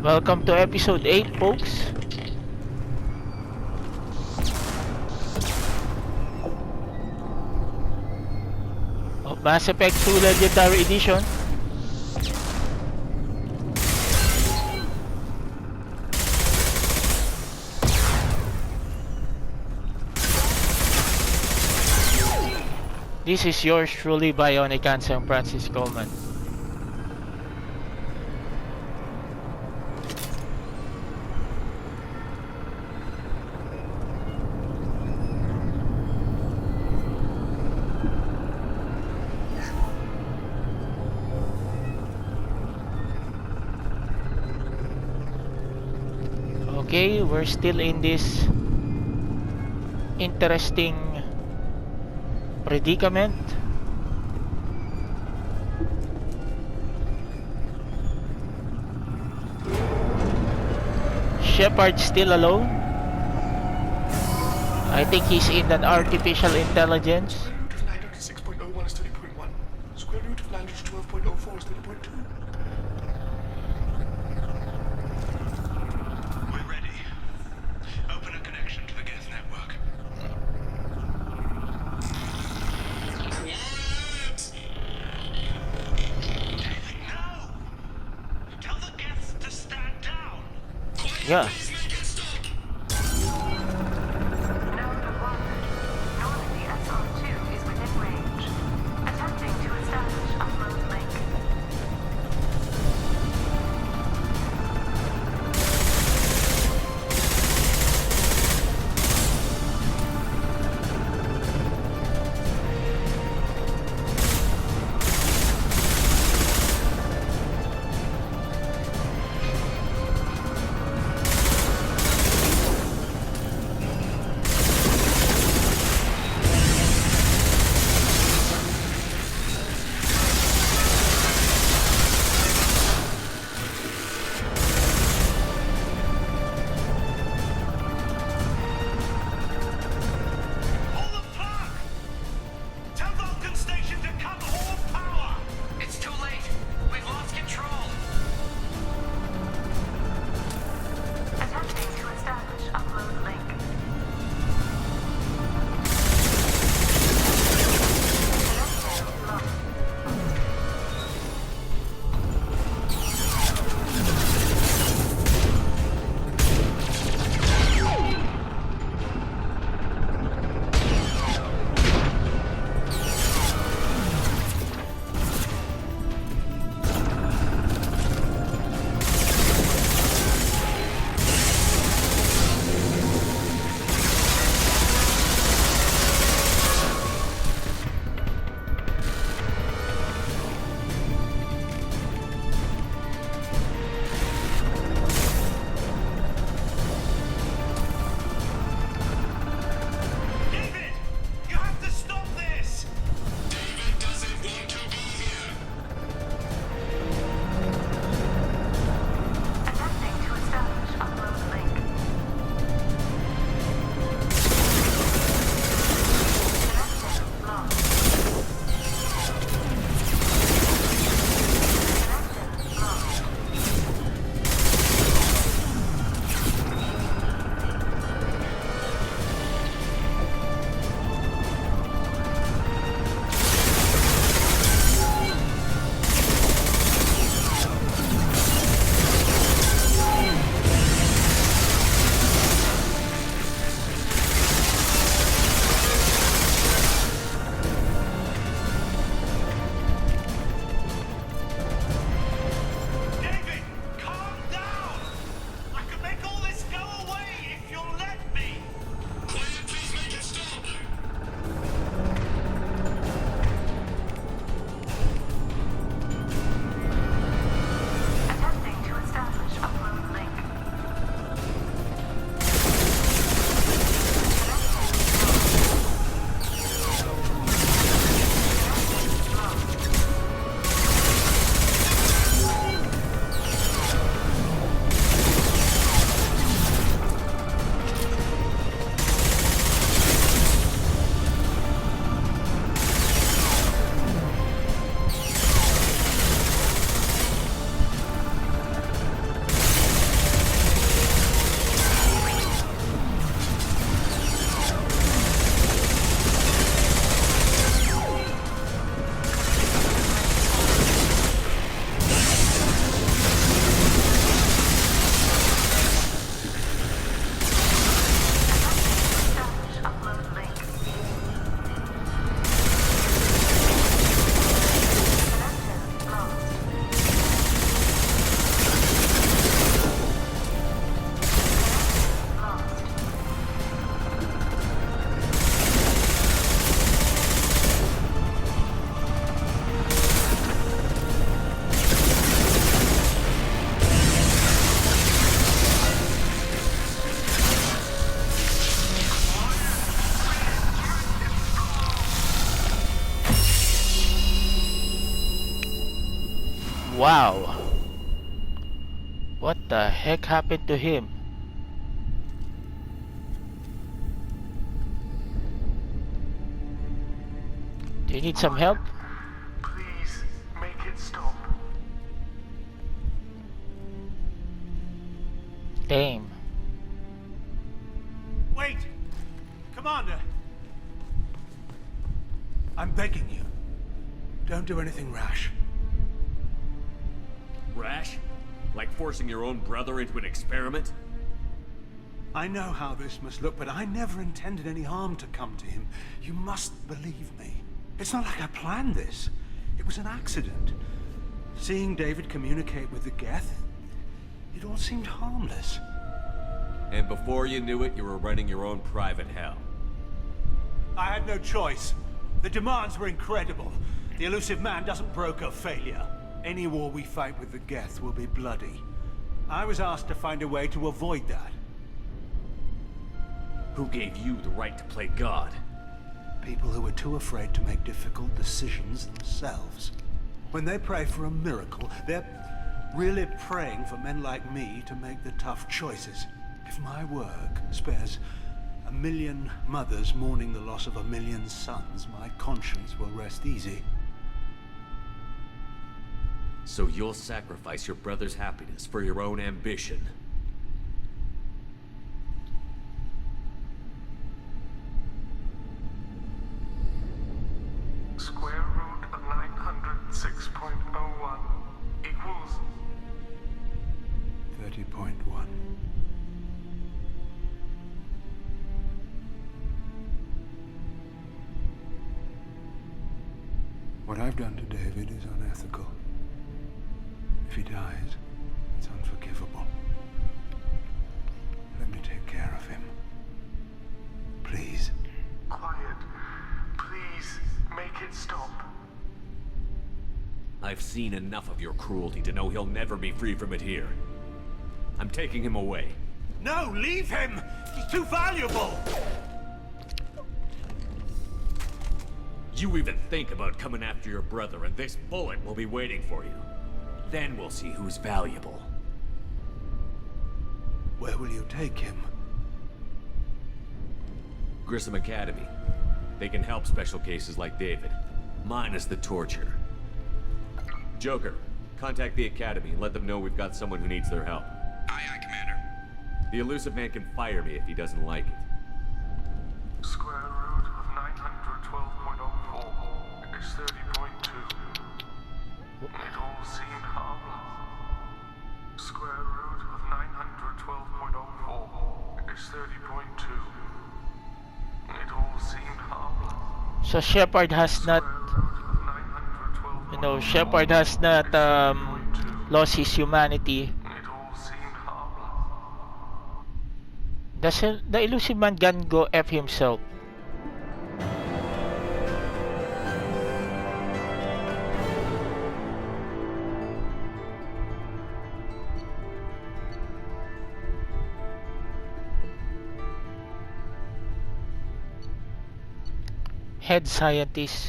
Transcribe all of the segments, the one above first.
Welcome to episode 8, folks. Of Mass Effect 2 Legendary Edition. This is yours truly, Bionicanseng Francis Coleman. Okay, we're still in this interesting predicament. Shepard's still alone. I think he's in an artificial intelligence. Square root of 906.01 is 30.1. Square root of 912.04 is 30.2. We're ready. Open a connection to the gas network. No! Tell the guests to stand down. Yeah. Wow. What the heck happened to him? Do you need some help? Please make it stop. Damn. Wait! Commander! I'm begging you. Don't do anything rash. Rash? Like forcing your own brother into an experiment? I know how this must look, but I never intended any harm to come to him. You must believe me. It's not like I planned this. It was an accident. Seeing David communicate with the Geth, it all seemed harmless. And before you knew it, you were running your own private hell. I had no choice. The demands were incredible. The elusive man doesn't broker failure. Any war we fight with the Geth will be bloody. I was asked to find a way to avoid that. Who gave you the right to play God? People who are too afraid to make difficult decisions themselves. When they pray for a miracle, they're really praying for men like me to make the tough choices. If my work spares 1 million mothers mourning the loss of 1 million sons, my conscience will rest easy. So you'll sacrifice your brother's happiness for your own ambition? Square root of 906.01 equals 30.1. What I've done to David is unethical. If he dies, it's unforgivable. Let me take care of him. Please. quiet. Please make it stop. I've seen enough of your cruelty to know he'll never be free from it here. I'm taking him away. No, leave him! He's too valuable! You even think about coming after your brother, and this bullet will be waiting for you. Then we'll see who's valuable. Where will you take him? Grissom Academy. They can help special cases like David, minus the torture. Joker, contact the Academy and let them know we've got someone who needs their help. Aye, aye, Commander. The elusive man can fire me if he doesn't like it. Square root of 912.04 is 30.2. It all seemed harmless. Square root of 912.04 is 30.2. It all seemed harmless. So Shepard has not, Shepard has not lost his humanity. It all seemed harmless. Does the elusive man can go F himself? Head scientist.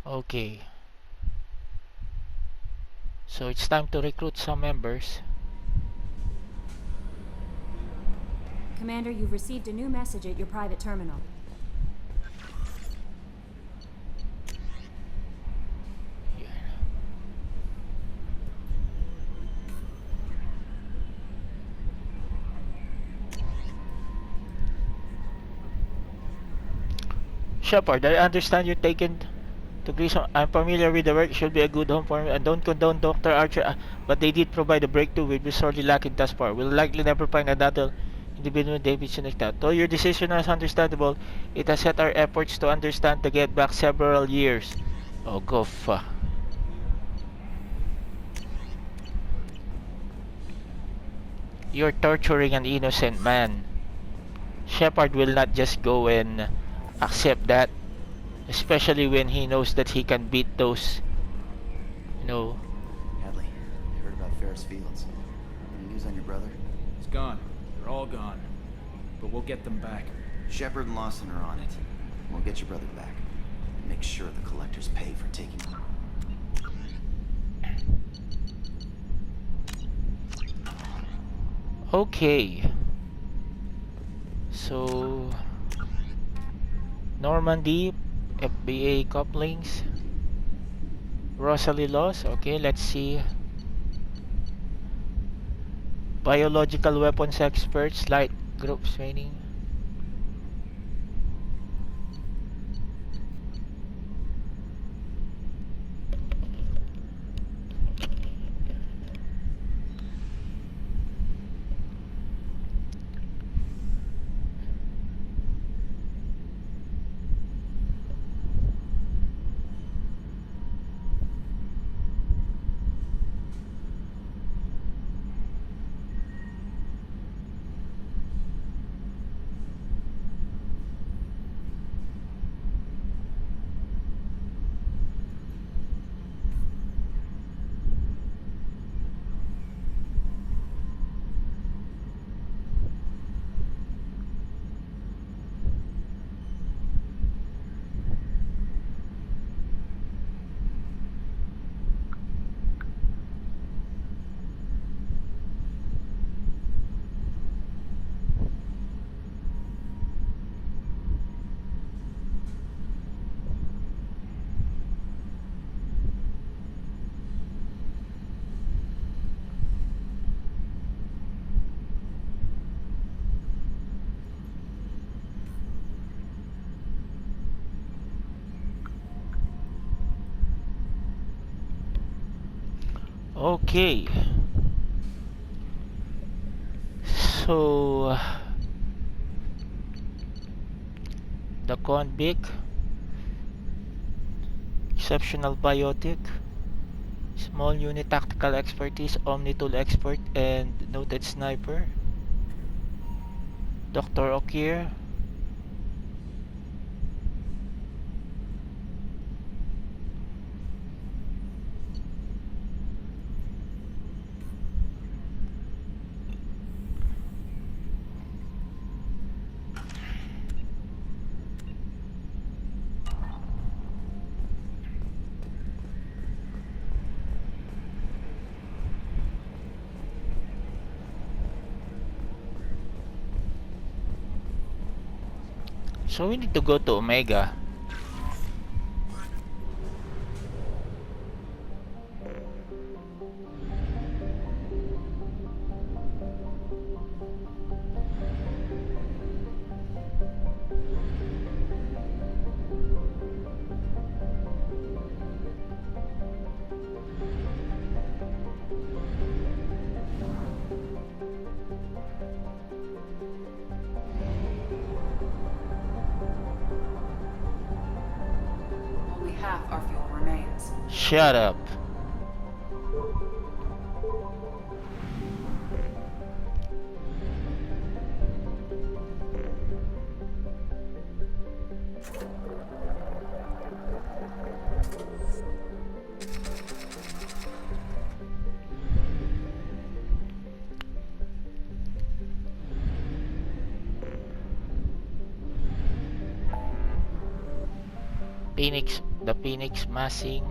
Okay. So it's time to recruit some members. Commander, you've received a new message at your private terminal. Shepard, I understand you're taken to Grissom. I'm familiar with the work. It should be a good home for me. I don't condone Dr. Archer, but they did provide a breakthrough which was sorely lacking thus far. We'll likely never find another individual Davidson like that. Though your decision is understandable, it has set our efforts to understand to get back several years. Oh, go fuck. You're torturing an innocent man. Shepard will not just go and accept that, especially when he knows that he can beat those, Hadley, I heard about Ferris Fields. Any news on your brother? He's gone. They're all gone. But we'll get them back. Shepard and Lawson are on it. We'll get your brother back. Make sure the collectors pay for taking. Okay. So Normandy, FBA couplings, Rosalie Laws. Okay, let's see. Biological weapons experts, light group training. Okay. So the convict, exceptional biotic, small unit tactical expertise, omni tool expert, and noted sniper. Dr. Okir, so we need to go to Omega. Only half our fuel remains. Shut up. The Phoenix massing.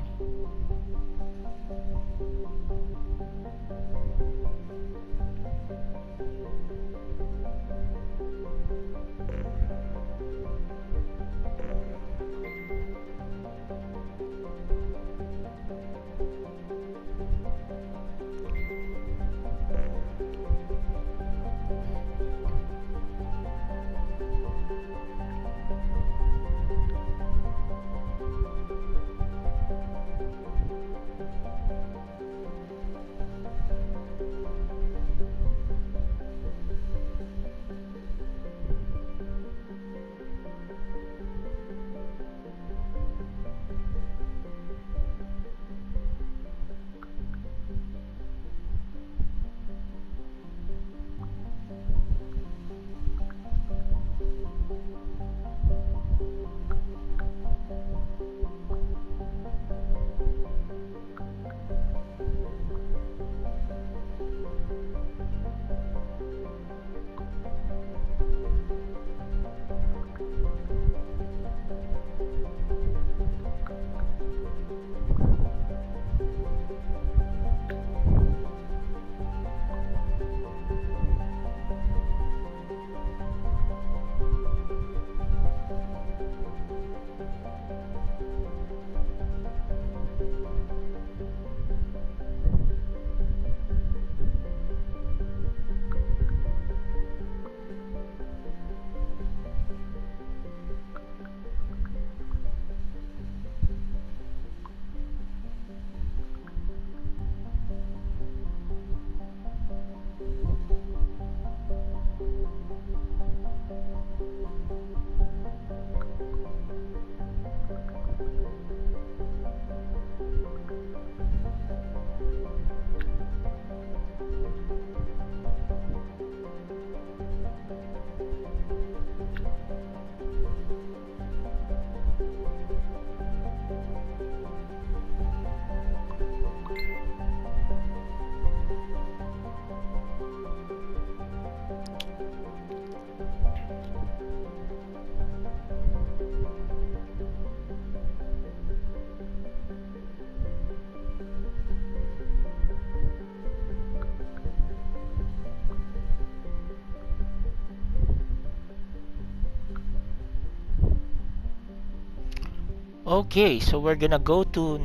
Okay, so we're gonna go to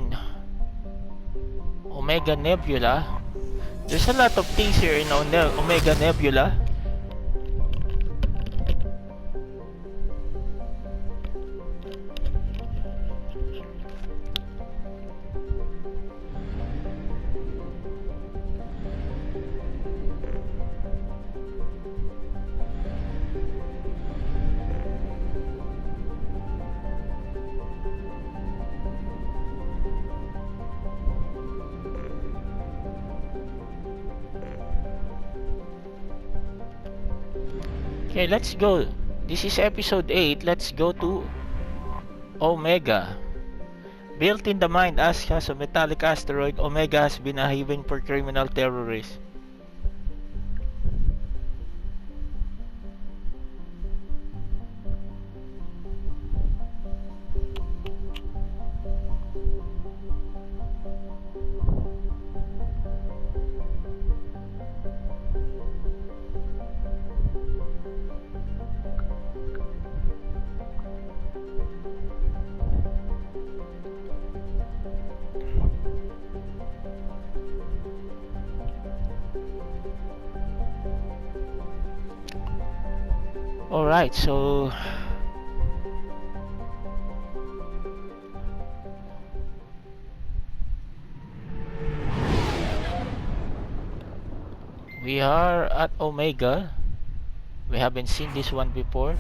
Omega Nebula. There's a lot of things here in Omega Nebula. Okay, let's go. This is episode 8. Let's go to Omega. Built in the mind as a metallic asteroid, Omega has been a haven for criminal terrorists. Alright, so we are at Omega. We haven't seen this one before.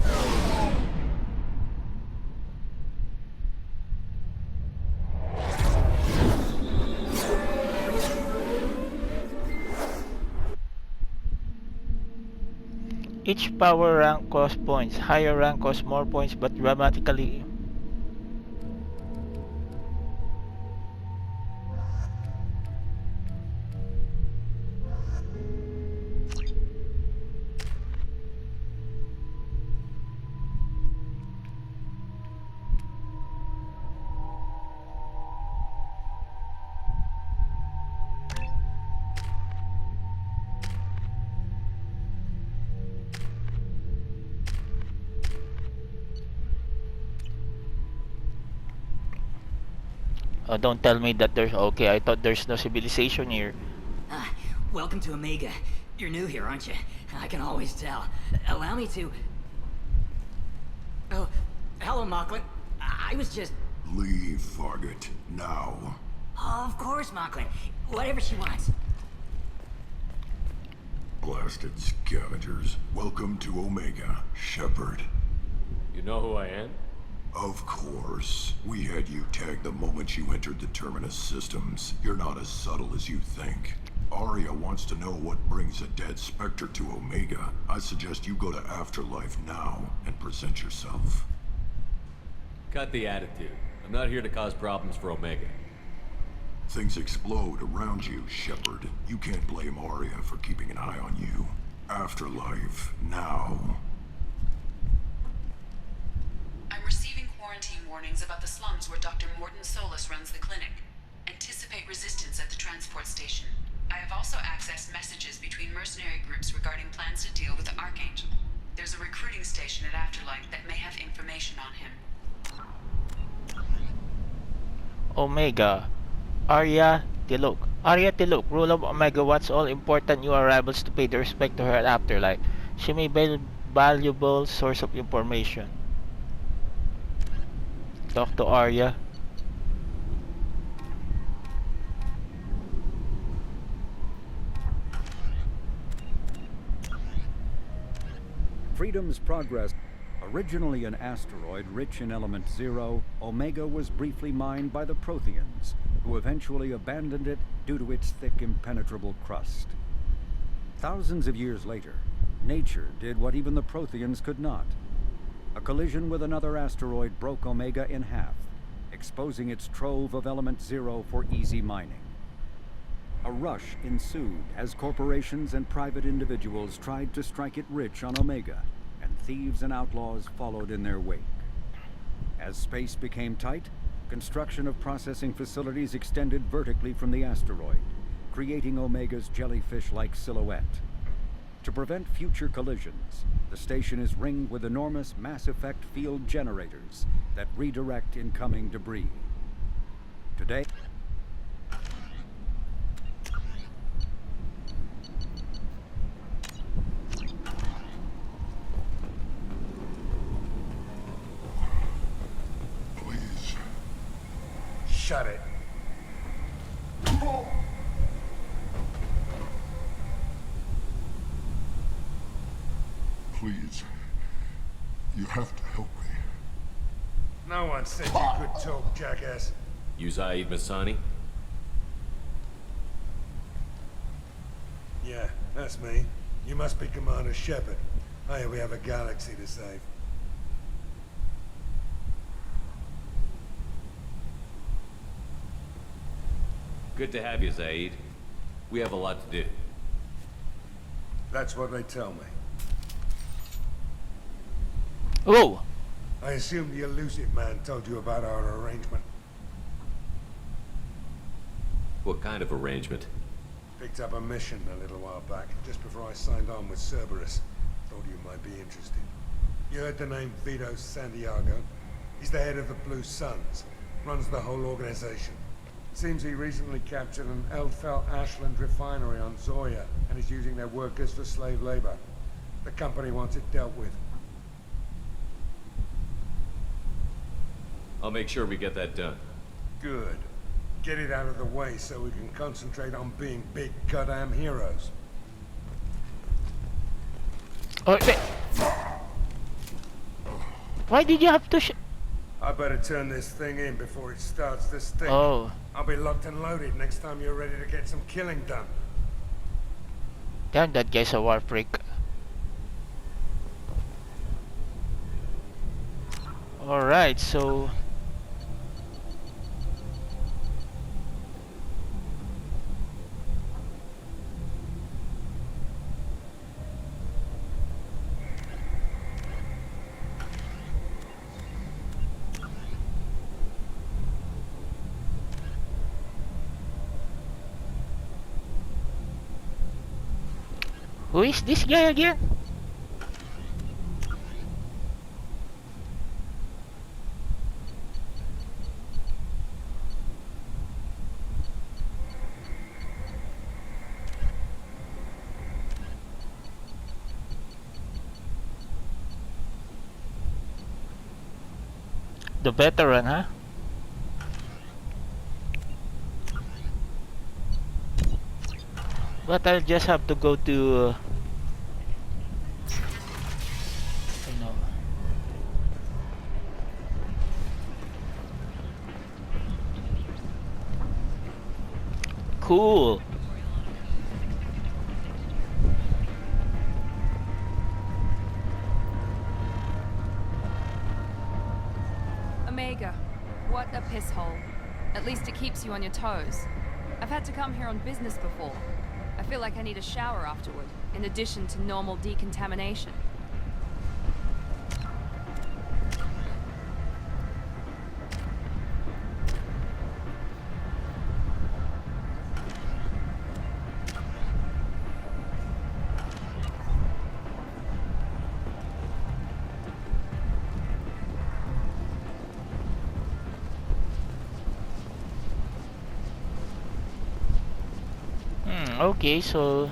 Each power rank costs points. Higher rank costs more points but dramatically. Oh, don't tell me that there's... Okay, I thought there's no civilization here. Welcome to Omega. You're new here, aren't you? I can always tell. Allow me to... Oh, hello, Mocklin. I was just... Leave, Fargate, now. Oh, of course, Mocklin. Whatever she wants. Blasted scavengers. Welcome to Omega, Shepard. You know who I am? Of course. We had you tagged the moment you entered the Terminus systems. You're not as subtle as you think. Arya wants to know what brings a dead Spectre to Omega. I suggest you go to Afterlife now and present yourself. Cut the attitude. I'm not here to cause problems for Omega. Things explode around you, Shepard. You can't blame Arya for keeping an eye on you. Afterlife, now. I'm receiving quarantine warnings about the slums where Dr. Morton Solus runs the clinic. Anticipate resistance at the transport station. I have also accessed messages between mercenary groups regarding plans to deal with the Archangel. There's a recruiting station at Afterlife that may have information on him. Omega. Arya Tilok. Arya Tilok, ruler of Omega, wants all important new arrivals to pay their respect to her at Afterlife. She may be a valuable source of information. Talk to Arya. Freedom's Progress. Originally an asteroid rich in element zero, Omega was briefly mined by the Protheans, who eventually abandoned it due to its thick, impenetrable crust. Thousands of years later, nature did what even the Protheans could not. A collision with another asteroid broke Omega in half, exposing its trove of element zero for easy mining. A rush ensued as corporations and private individuals tried to strike it rich on Omega, and thieves and outlaws followed in their wake. As space became tight, construction of processing facilities extended vertically from the asteroid, creating Omega's jellyfish-like silhouette. To prevent future collisions, the station is ringed with enormous mass effect field generators that redirect incoming debris. Today, Please. Shut it. Please. You have to help me. No one said you could talk, jackass. You Zaid Masani? Yeah, that's me. You must be Commander Shepard. Hey, we have a galaxy to save. Good to have you, Zaid. We have a lot to do. That's what they tell me. Whoa! I assume the elusive man told you about our arrangement. What kind of arrangement? Picked up a mission a little while back, just before I signed on with Cerberus. Thought you might be interested. You heard the name Vito Santiago? He's the head of the Blue Suns. Runs the whole organization. Seems he recently captured an Eldfell Ashland refinery on Zoya and is using their workers for slave labor. The company wants it dealt with. I'll make sure we get that done. Good. Get it out of the way so we can concentrate on being big goddamn heroes. Oh, wait. Why did you have to I better turn this thing in before it starts to stink. Oh. I'll be locked and loaded next time you're ready to get some killing done. Damn, that guy's a war freak. Alright, so... Who is this guy again? The veteran, huh? But I'll just have to go to you know. Cool. Omega, what a piss hole. At least it keeps you on your toes. I've had to come here on business before. I feel like I need a shower afterward, in addition to normal decontamination. Okay, so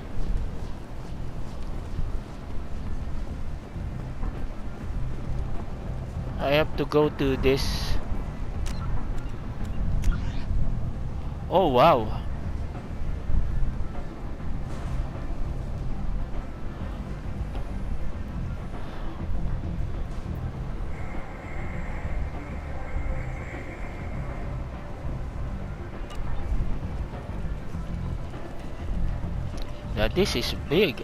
I have to go to this. Oh wow. Now this is big.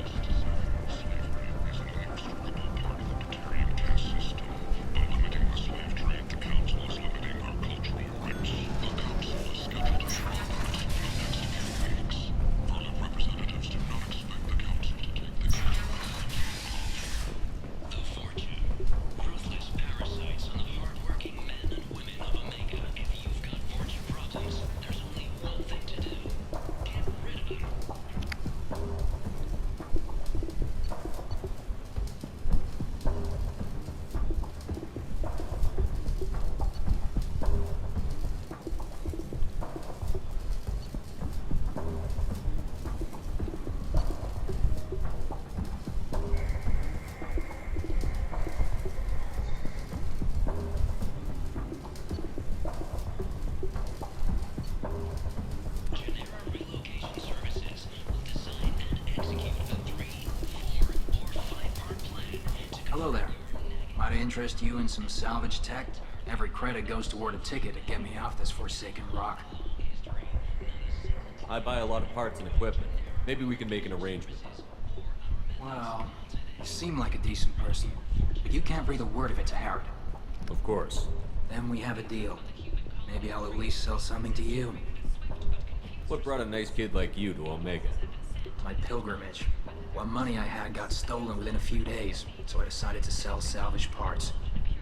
interest you in some salvage tech? Every credit goes toward a ticket to get me off this forsaken rock. I buy a lot of parts and equipment. Maybe we can make an arrangement. Well, you seem like a decent person, but you can't breathe a word of it to Harrod. Of course. Then we have a deal. Maybe I'll at least sell something to you. What brought a nice kid like you to Omega? My pilgrimage. What money I had got stolen within a few days, so I decided to sell salvaged parts.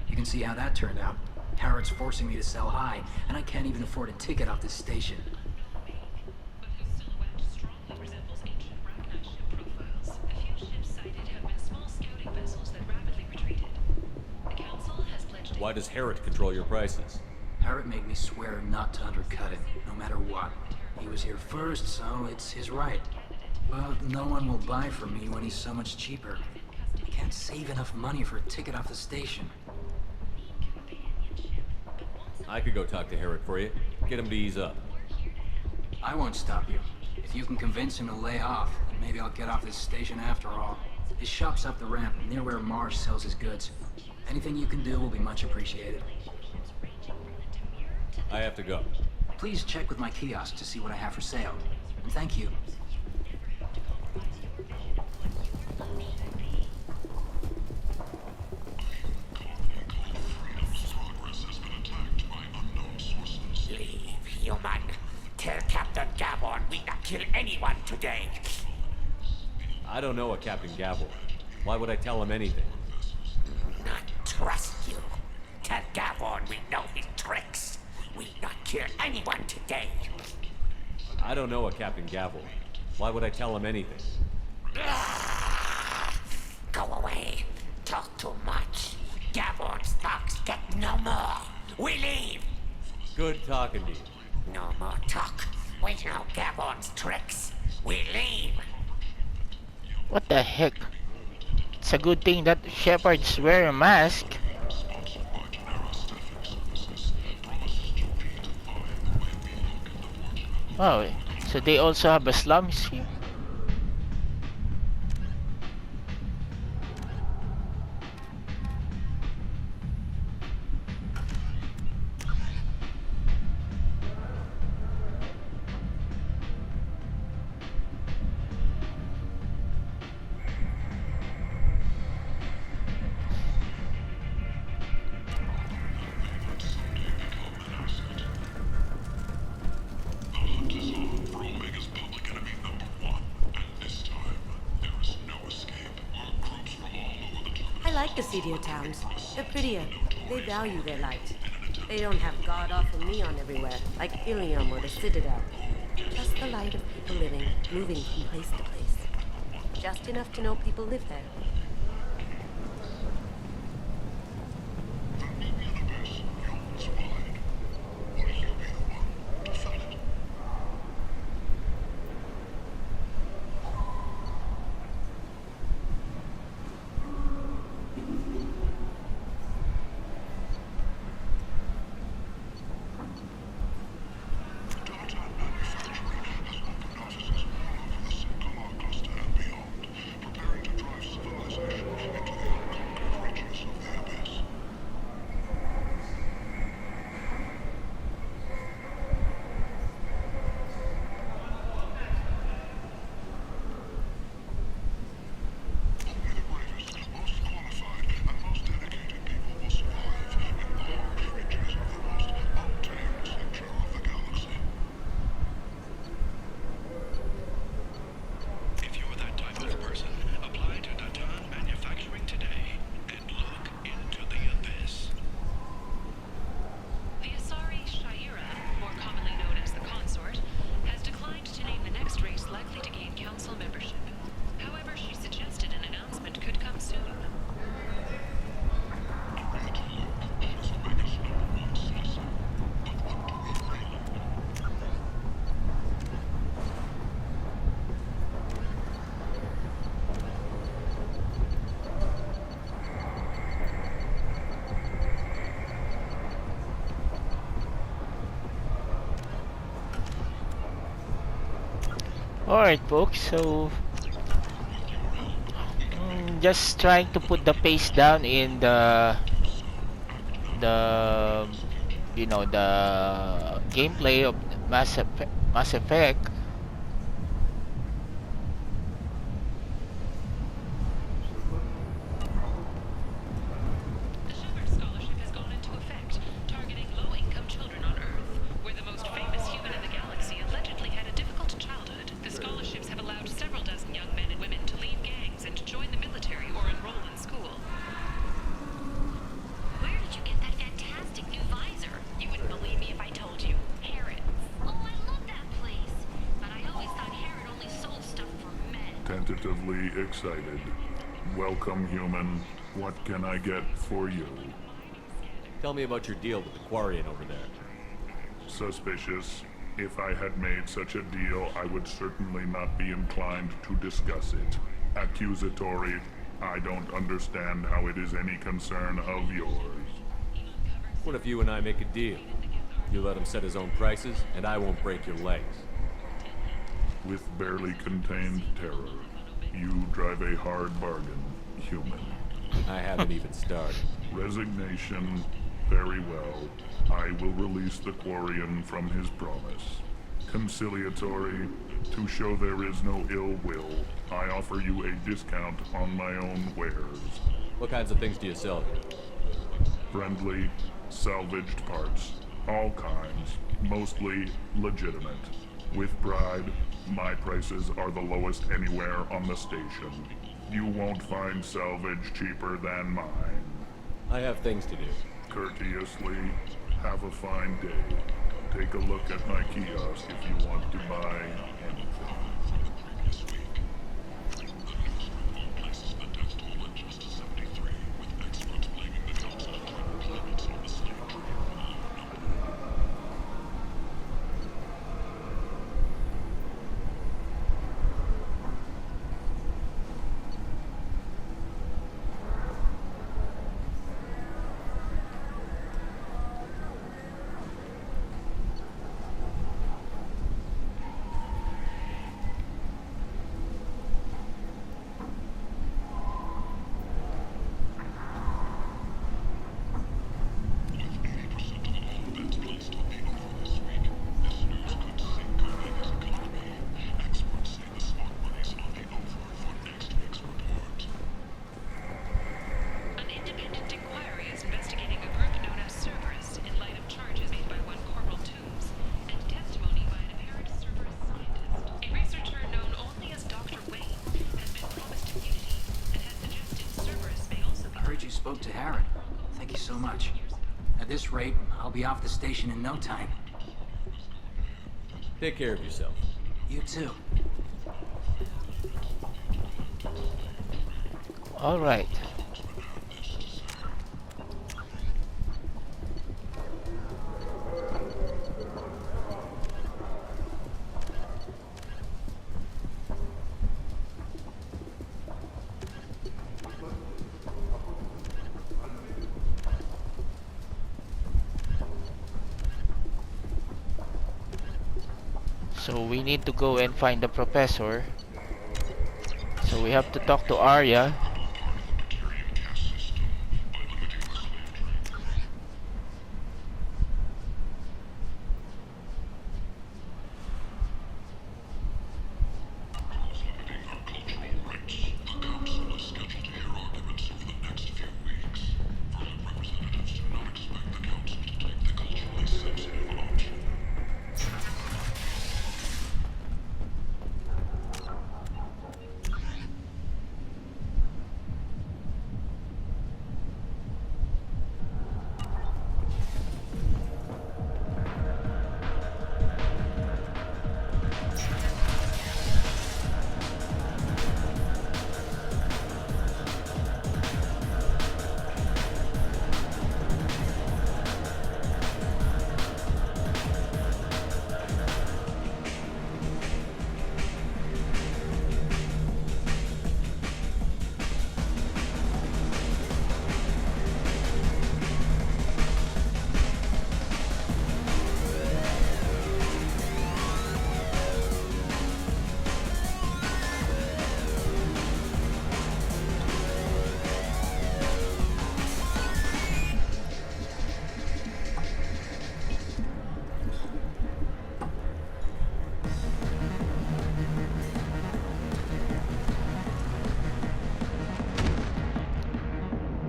You can see how that turned out. Harrod's forcing me to sell high, and I can't even afford a ticket off this station. Why does Harrod control your prices? Harrod made me swear not to undercut it, no matter what. He was here first, so it's his right. But no one will buy from me when he's so much cheaper. I can't save enough money for a ticket off the station. I could go talk to Harrod for you. Get him to ease up. I won't stop you. If you can convince him to lay off, then maybe I'll get off this station after all. His shop's up the ramp, near where Marsh sells his goods. Anything you can do will be much appreciated. I have to go. Please check with my kiosk to see what I have for sale. And thank you. Leave, human. Tell Captain Gavon we not kill anyone today. I don't know a Captain Gavel. Why would I tell him anything? Not trust you. Tell Gavon we know his tricks. We not kill anyone today. I don't know a Captain Gavel. Why would I tell him anything? Go away. Talk too much. Gavon's talks get no more. We leave. Good talking to you. No more talk. We know Gavon's tricks. We leave. What the heck? It's a good thing that shepherds wear a mask. Oh, so they also have a slums here? The city towns. They're prettier. They value their light. They don't have god-awful neon everywhere, like Ilium or the Citadel. Just the light of people living, moving from place to place. Just enough to know people live there. Alright folks, so just trying to put the pace down in the the the gameplay of Mass Effect. Tentatively excited. Welcome, human. What can I get for you? Tell me about your deal with the Quarian over there. Suspicious. If I had made such a deal, I would certainly not be inclined to discuss it. Accusatory. I don't understand how it is any concern of yours. What if you and I make a deal? You let him set his own prices, and I won't break your legs. With barely contained terror, you drive a hard bargain, human. I haven't even started. Resignation. Very well. I will release the Quarian from his promise. Conciliatory. To show there is no ill will, I offer you a discount on my own wares. What kinds of things do you sell here? Friendly, salvaged parts. All kinds. Mostly legitimate. With pride, my prices are the lowest anywhere on the station. You won't find salvage cheaper than mine. I have things to do. Courteously, have a fine day. Take a look at my kiosk if you want to buy anything. Spoke to Harrod. Thank you so much. At this rate, I'll be off the station in no time. Take care of yourself. You too. All right. So we need to go and find the professor. So we have to talk to Arya.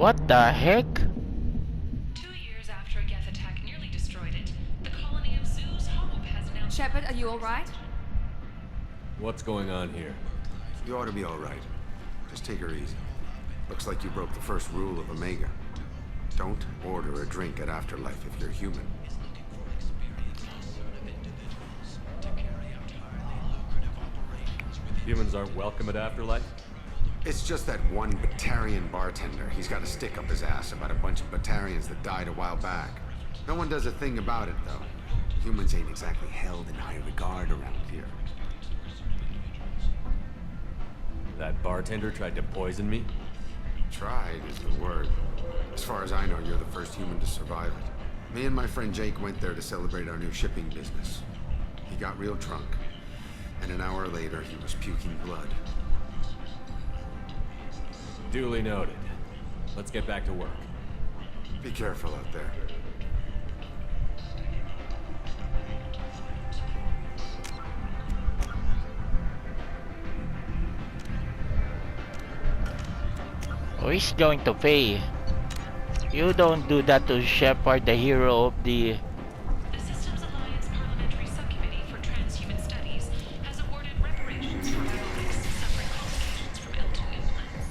What the heck? 2 years after a Geth attack nearly destroyed it, the colony of Zeus Hope has now... Shepard, are you alright? What's going on here? You ought to be all right. Just take her easy. Looks like you broke the first rule of Omega. Don't order a drink at Afterlife if you're human. Humans aren't welcome at Afterlife? It's just that one Batarian bartender. He's got a stick up his ass about a bunch of Batarians that died a while back. No one does a thing about it, though. Humans ain't exactly held in high regard around here. That bartender tried to poison me? Tried is the word. As far as I know, you're the first human to survive it. Me and my friend Jake went there to celebrate our new shipping business. He got real drunk, and an hour later he was puking blood. Duly noted. Let's get back to work. Be careful out there. Oh, he's going to pay. You don't do that to Shepard, the hero of the... The Systems Alliance Parliamentary Subcommittee for Transhuman Studies has awarded reparations for Bionics suffering complications from L2 implants.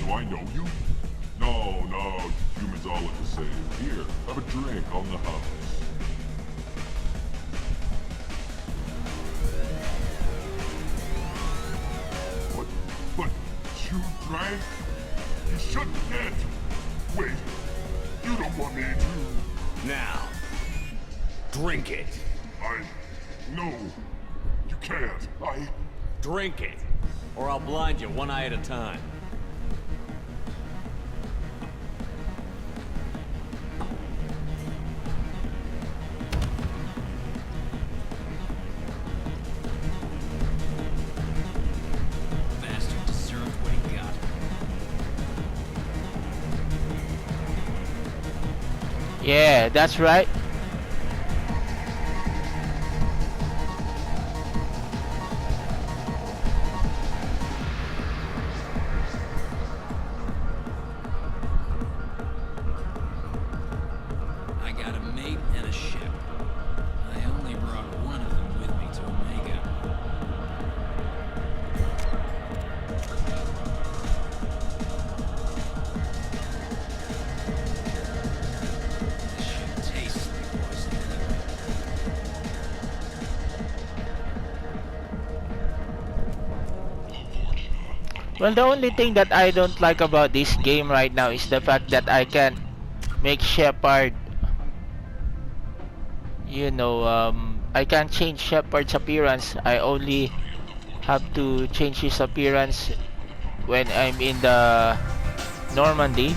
Do I know you? No, humans all look the same. Here, have a drink on the house. But you drank? You shouldn't get. Wait, you don't want me to. Now, drink it. No, you can't. Drink it, or I'll blind you one eye at a time. Bastard deserved what he got. Yeah, that's right. I got a mate and a ship. I only brought one of them with me to Omega. This shit tastes like poison anyway. Well, the only thing that I don't like about this game right now is the fact that I can make Shepard, you know, I can't change Shepard's appearance. I only have to change his appearance when I'm in the Normandy.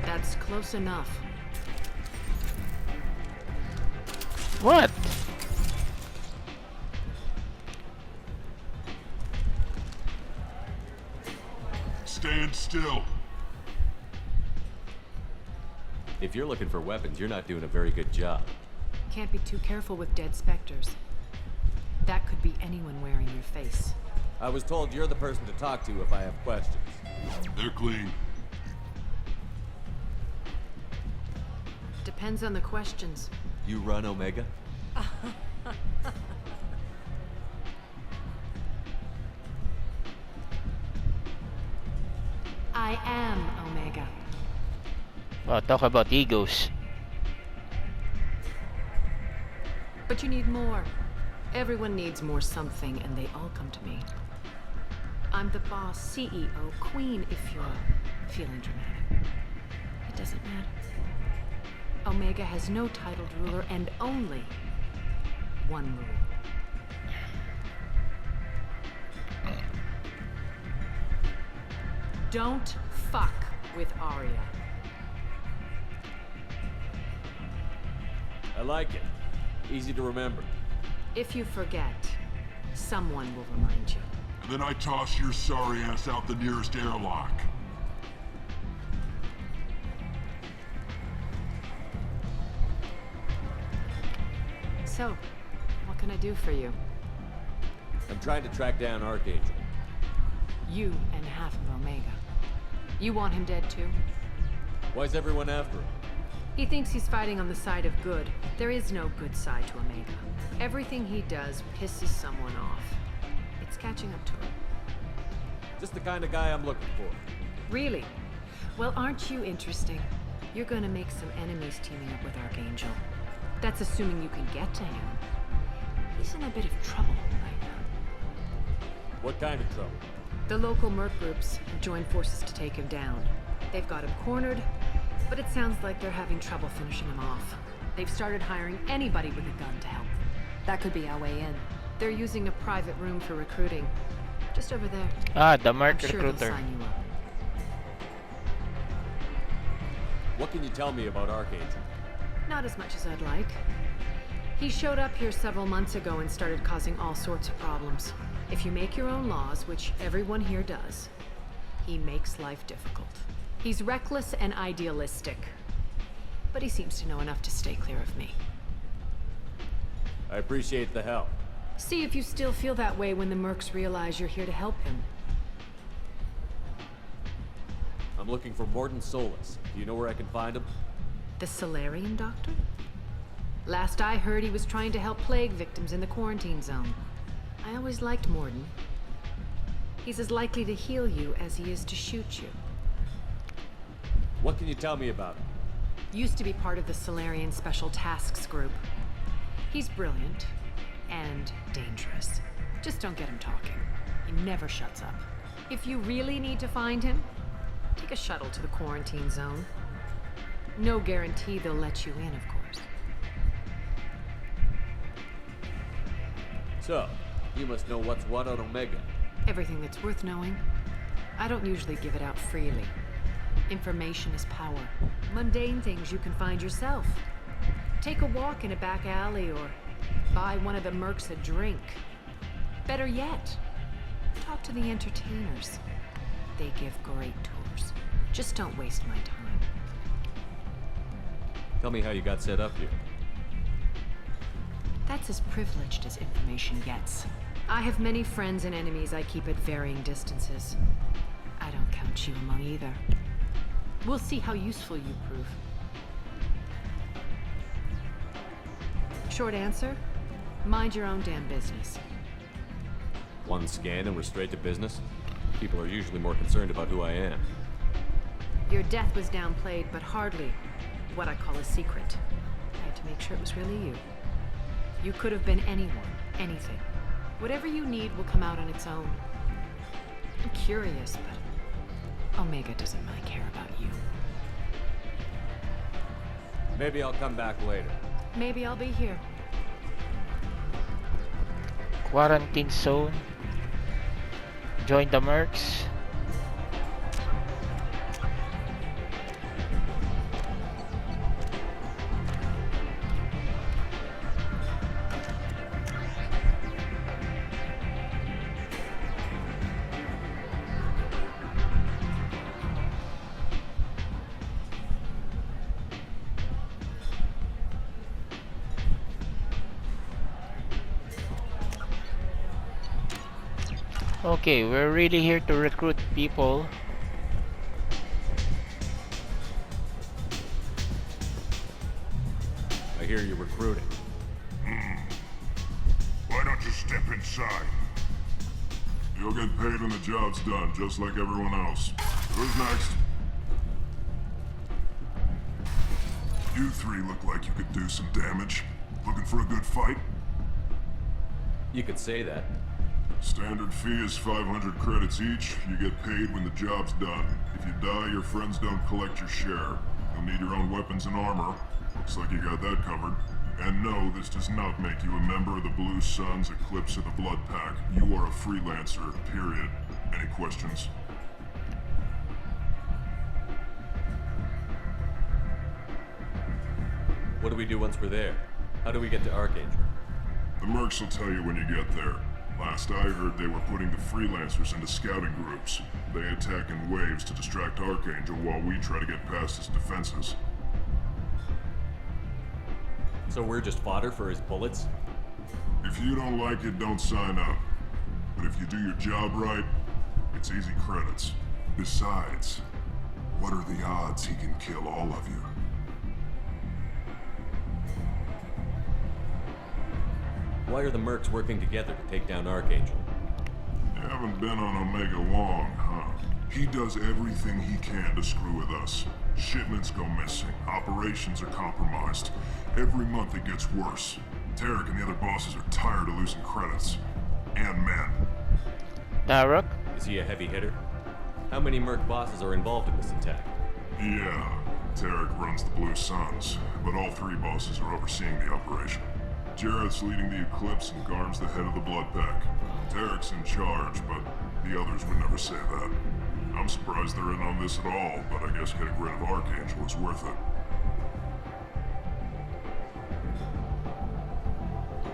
That's close enough. What? Stand still. If you're looking for weapons, you're not doing a very good job. Can't be too careful with dead specters. That could be anyone wearing your face. I was told you're the person to talk to if I have questions. They're clean. Depends on the questions. You run Omega? I am Omega. Well, talk about egos. But you need more. Everyone needs more something, and they all come to me. I'm the boss, CEO, queen, if you're feeling dramatic. It doesn't matter. Omega has no titled ruler and only one rule. Don't fuck with Arya. I like it. Easy to remember. If you forget, someone will remind you. And then I toss your sorry ass out the nearest airlock. So, what can I do for you? I'm trying to track down Archangel. You and half of Omega. You want him dead too? Why's everyone after him? He thinks he's fighting on the side of good. There is no good side to Omega. Everything he does pisses someone off. It's catching up to him. Just the kind of guy I'm looking for. Really? Well, aren't you interesting? You're gonna make some enemies teaming up with Archangel. That's assuming you can get to him. He's in a bit of trouble right now. What kind of trouble? The local merc groups have joined forces to take him down. They've got him cornered, but it sounds like they're having trouble finishing him off. They've started hiring anybody with a gun to help. That could be our way in. They're using a private room for recruiting. Just over there. Ah, the merc I'm sure they'll recruiter. sign you up. What can you tell me about Archangel? Not as much as I'd like. He showed up here several months ago and started causing all sorts of problems. If you make your own laws, which everyone here does, he makes life difficult. He's reckless and idealistic. But he seems to know enough to stay clear of me. I appreciate the help. See if you still feel that way when the mercs realize you're here to help him. I'm looking for Morton Solus. Do you know where I can find him? The Solarian doctor? Last I heard, he was trying to help plague victims in the quarantine zone. I always liked Morton. He's as likely to heal you as he is to shoot you. What can you tell me about him? Used to be part of the Solarian Special Tasks Group. He's brilliant and dangerous. Just don't get him talking. He never shuts up. If you really need to find him, take a shuttle to the quarantine zone. No guarantee they'll let you in, of course. So, you must know what's what on Omega. Everything that's worth knowing. I don't usually give it out freely. Information is power. Mundane things you can find yourself. Take a walk in a back alley or buy one of the mercs a drink. Better yet, talk to the entertainers. They give great tours. Just don't waste my time. Tell me how you got set up here. That's as privileged as information gets. I have many friends and enemies I keep at varying distances. I don't count you among either. We'll see how useful you prove. Short answer, mind your own damn business. One scan and we're straight to business? People are usually more concerned about who I am. Your death was downplayed, but hardly what I call a secret. I had to make sure it was really you. You could have been anyone, anything. Whatever you need will come out on its own. I'm curious, but Omega doesn't really care about you. Maybe I'll come back later. Maybe I'll be here. Quarantine zone. Join the mercs. Okay, we're really here to recruit people. I hear you're recruiting. Why don't you step inside? You'll get paid when the job's done, just like everyone else. Who's next? You three look like you could do some damage. Looking for a good fight? You could say that. Standard fee is 500 credits each. You get paid when the job's done. If you die, your friends don't collect your share. You'll need your own weapons and armor. Looks like you got that covered. And no, this does not make you a member of the Blue Suns, Eclipse, or the Blood Pack. You are a freelancer, period. Any questions? What do we do once we're there? How do we get to Archangel? The mercs will tell you when you get there. Last I heard, they were putting the freelancers into scouting groups. They attack in waves to distract Archangel while we try to get past his defenses. So we're just fodder for his bullets? If you don't like it, don't sign up. But if you do your job right, it's easy credits. Besides, what are the odds he can kill all of you? Why are the mercs working together to take down Archangel? You haven't been on Omega long, huh? He does everything he can to screw with us. Shipments go missing, operations are compromised. Every month it gets worse. Tarek and the other bosses are tired of losing credits. And men. Tarek? Is he a heavy hitter? How many merc bosses are involved in this attack? Yeah, Tarek runs the Blue Suns, but all three bosses are overseeing the operation. Jarrett's leading the Eclipse and Garm's the head of the Blood Pack. Tarek's in charge, but the others would never say that. I'm surprised they're in on this at all, but I guess getting rid of Archangel is worth it.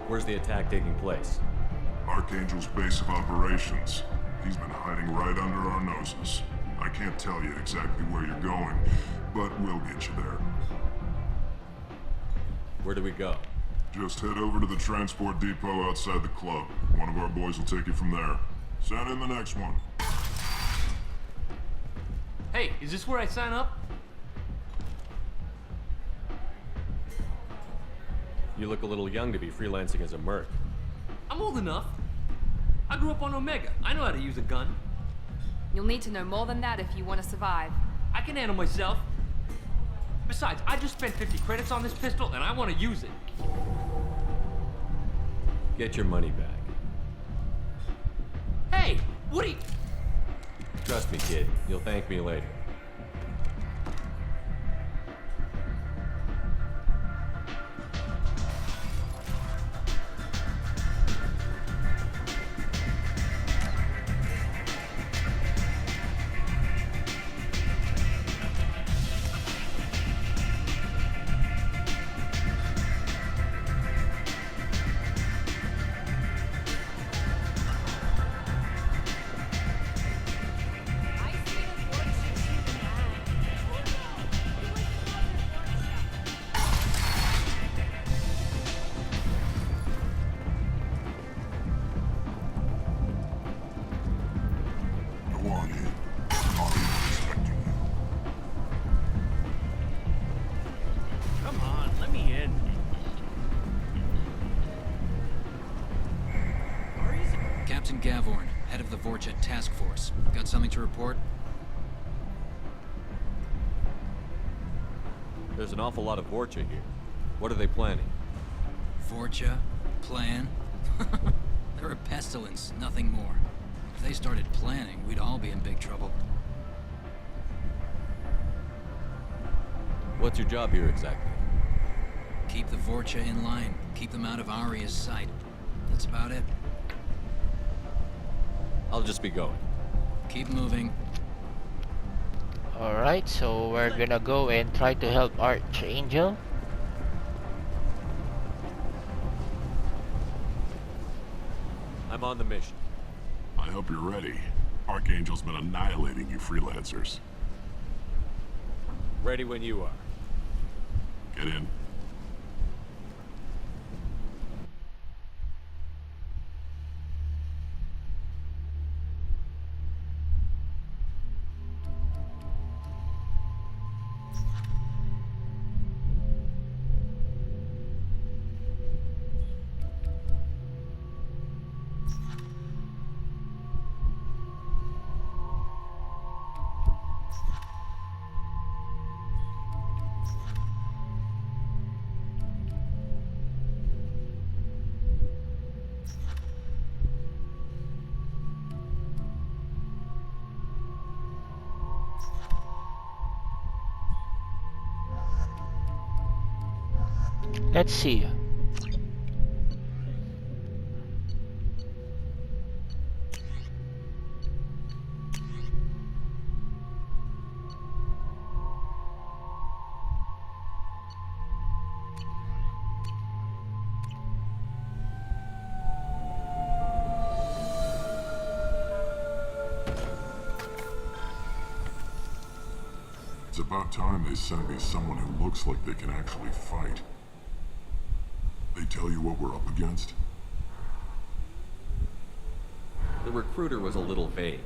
Where's the attack taking place? Archangel's base of operations. He's been hiding right under our noses. I can't tell you exactly where you're going, but we'll get you there. Where do we go? Just head over to the transport depot outside the club. One of our boys will take you from there. Send in the next one. Hey, is this where I sign up? You look a little young to be freelancing as a merc. I'm old enough. I grew up on Omega. I know how to use a gun. You'll need to know more than that if you want to survive. I can handle myself. Besides, I just spent 50 credits on this pistol and I want to use it. Get your money back. Hey, Woody! Trust me, kid. You'll thank me later. Gavorn, head of the Vorcha task force. Got something to report? There's an awful lot of Vorcha here. What are they planning? Vorcha? Plan? They're a pestilence, nothing more. If they started planning, we'd all be in big trouble. What's your job here exactly? Keep the Vorcha in line. Keep them out of Aria's sight. That's about it. I'll just be going. Keep moving. Alright, so we're gonna go and try to help Archangel. I'm on the mission. I hope you're ready. Archangel's been annihilating you freelancers. Ready when you are. Get in. Let's see. It's about time they sent me someone who looks like they can actually fight. They tell you what we're up against? The recruiter was a little vague.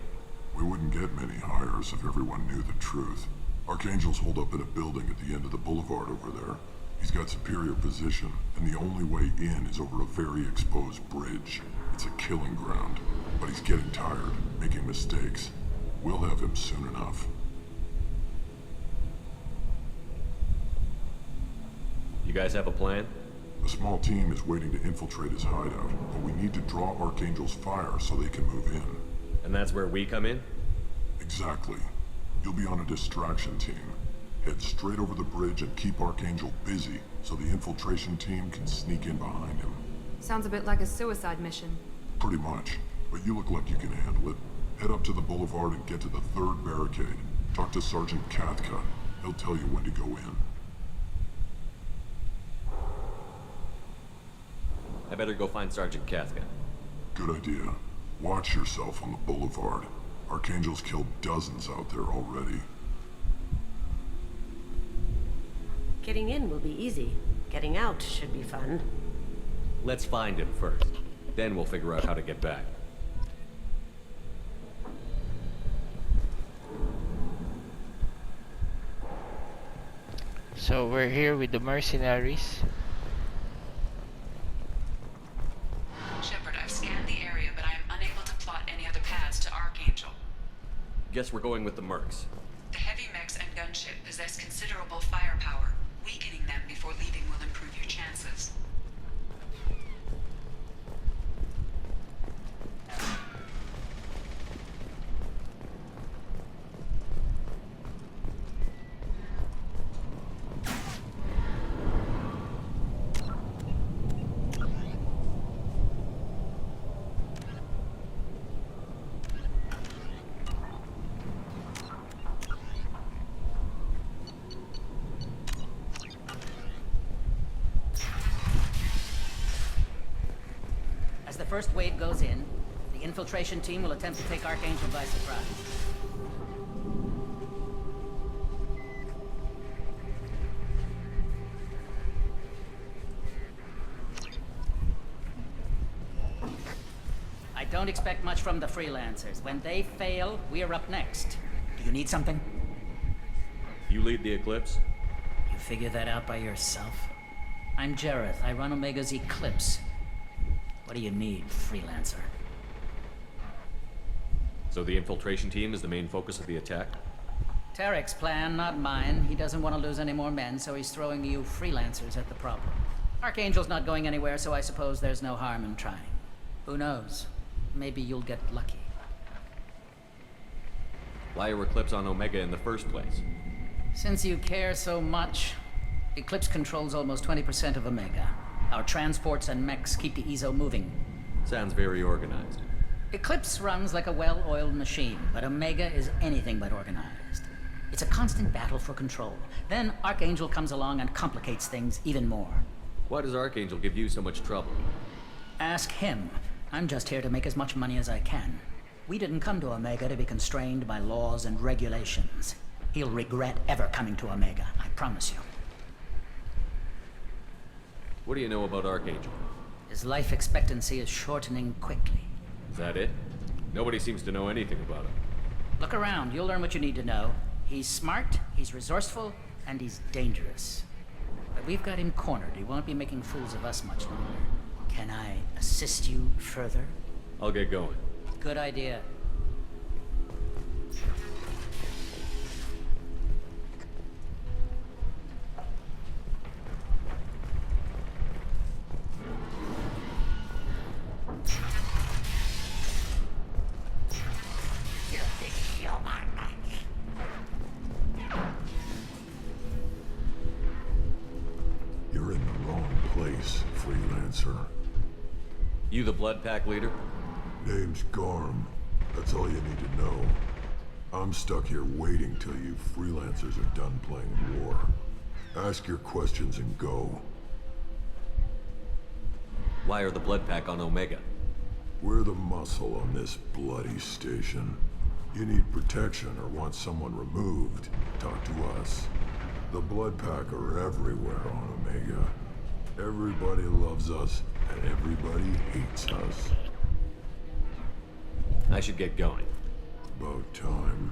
We wouldn't get many hires if everyone knew the truth. Archangel's holed up in a building at the end of the boulevard over there. He's got superior position, and the only way in is over a very exposed bridge. It's a killing ground, but he's getting tired, making mistakes. We'll have him soon enough. You guys have a plan? A small team is waiting to infiltrate his hideout, but we need to draw Archangel's fire so they can move in. And that's where we come in? Exactly. You'll be on a distraction team. Head straight over the bridge and keep Archangel busy so the infiltration team can sneak in behind him. Sounds a bit like a suicide mission. Pretty much. But you look like you can handle it. Head up to the boulevard and get to the 3rd barricade. Talk to Sergeant Katka. He'll tell you when to go in. I better go find Sergeant Katka. Good idea. Watch yourself on the boulevard. Archangel's killed dozens out there already. Getting in will be easy. Getting out should be fun. Let's find him first. Then we'll figure out how to get back. So we're here with the mercenaries. Shepard, I've scanned the area, but I am unable to plot any other paths to Archangel. Guess we're going with the mercs. The heavy mechs and gunship possess considerable firepower. Weakening them before leaving will improve your chances. As the first wave goes in, the infiltration team will attempt to take Archangel by surprise. I don't expect much from the freelancers. When they fail, we're up next. Do you need something? You lead the Eclipse? You figure that out by yourself? I'm Jareth. I run Omega's Eclipse. What do you need, freelancer? So the infiltration team is the main focus of the attack? Tarek's plan, not mine. He doesn't want to lose any more men, so he's throwing you freelancers at the problem. Archangel's not going anywhere, so I suppose there's no harm in trying. Who knows? Maybe you'll get lucky. Why are Eclipse on Omega in the first place? Since you care so much, Eclipse controls almost 20% of Omega. Our transports and mechs keep the EZO moving. Sounds very organized. Eclipse runs like a well-oiled machine, but Omega is anything but organized. It's a constant battle for control. Then Archangel comes along and complicates things even more. Why does Archangel give you so much trouble? Ask him. I'm just here to make as much money as I can. We didn't come to Omega to be constrained by laws and regulations. He'll regret ever coming to Omega, I promise you. What do you know about Archangel? His life expectancy is shortening quickly. Is that it? Nobody seems to know anything about him. Look around, you'll learn what you need to know. He's smart, he's resourceful, and he's dangerous. But we've got him cornered. He won't be making fools of us much longer. Can I assist you further? I'll get going. Good idea. You're in the wrong freelancer. You the Blood Pack leader? Name's Garm. That's all you need to know. I'm stuck here waiting till you freelancers are done playing war. Ask your questions and go. Why are the Blood Pack on Omega? We're the muscle on this bloody station. You need protection or want someone removed, talk to us. The Blood Pack are everywhere on Omega. Everybody loves us, and everybody hates us. I should get going. About time.